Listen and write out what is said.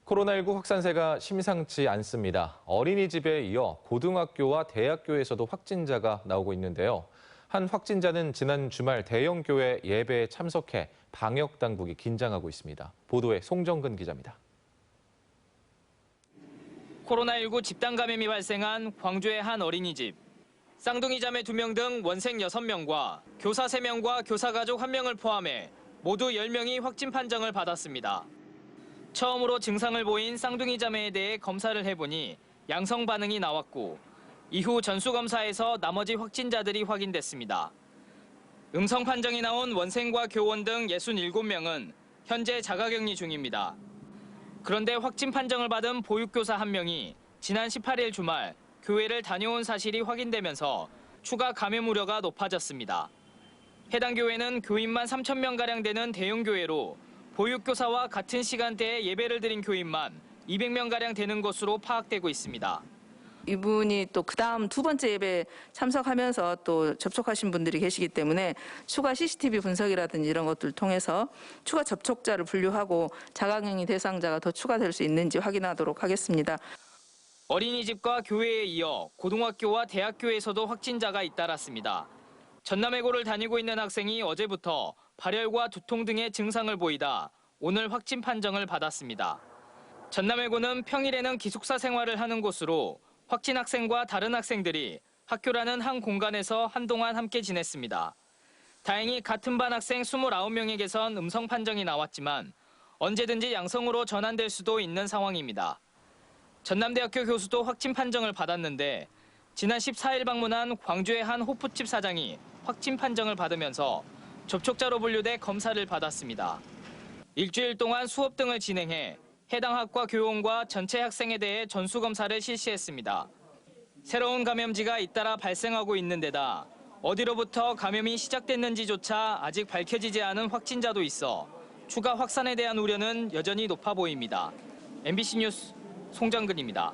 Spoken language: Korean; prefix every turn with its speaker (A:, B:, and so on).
A: 코로나19 확산세가 심상치 않습니다. 어린이집에 이어 고등학교와 대학교에서도 확진자가 나오고 있는데요. 한 확진자는 지난 주말 대형 교회 예배에 참석해 방역 당국이 긴장하고 있습니다. 보도에 송정근 기자입니다.
B: 코로나19 집단 감염이 발생한 광주의 한 어린이집. 쌍둥이 자매 2명 등 원생 6명과 교사 3명과 교사 가족 1명을 포함해 모두 10명이 확진 판정을 받았습니다. 처음으로 증상을 보인 쌍둥이 자매에 대해 검사를 해보니 양성 반응이 나왔고 이후 전수검사에서 나머지 확진자들이 확인됐습니다. 음성 판정이 나온 원생과 교원 등 67명은 현재 자가격리 중입니다. 그런데 확진 판정을 받은 보육교사 1명이 지난 18일 주말 교회를 다녀온 사실이 확인되면서 추가 감염 우려가 높아졌습니다. 해당 교회는 교인만 3,000명가량 되는 대형 교회로 보육교사와 같은 시간대에 예배를 드린 교인만 200명가량 되는 것으로 파악되고 있습니다.
C: 이분이 또 그다음 2번째 예배 참석하면서 또 접촉하신 분들이 계시기 때문에 추가 CCTV 분석이라든지 이런 것들을 통해서 추가 접촉자를 분류하고 자가격리 대상자가 더 추가될 수 있는지 확인하도록 하겠습니다.
B: 어린이집과 교회에 이어 고등학교와 대학교에서도 확진자가 잇따랐습니다. 전남외고를 다니고 있는 학생이 어제부터 발열과 두통 등의 증상을 보이다 오늘 확진 판정을 받았습니다. 전남외고는 평일에는 기숙사 생활을 하는 곳으로 확진 학생과 다른 학생들이 학교라는 한 공간에서 한동안 함께 지냈습니다. 다행히 같은 반 학생 29명에게선 음성 판정이 나왔지만 언제든지 양성으로 전환될 수도 있는 상황입니다. 전남대학교 교수도 확진 판정을 받았는데 지난 14일 방문한 광주의 한 호프집 사장이 확진 판정을 받으면서 접촉자로 분류돼 검사를 받았습니다. 일주일 동안 수업 등을 진행해 해당 학과 교원과 전체 학생에 대해 전수검사를 실시했습니다. 새로운 감염지가 잇따라 발생하고 있는 데다 어디로부터 감염이 시작됐는지조차 아직 밝혀지지 않은 확진자도 있어 추가 확산에 대한 우려는 여전히 높아 보입니다. MBC 뉴스 송정근입니다.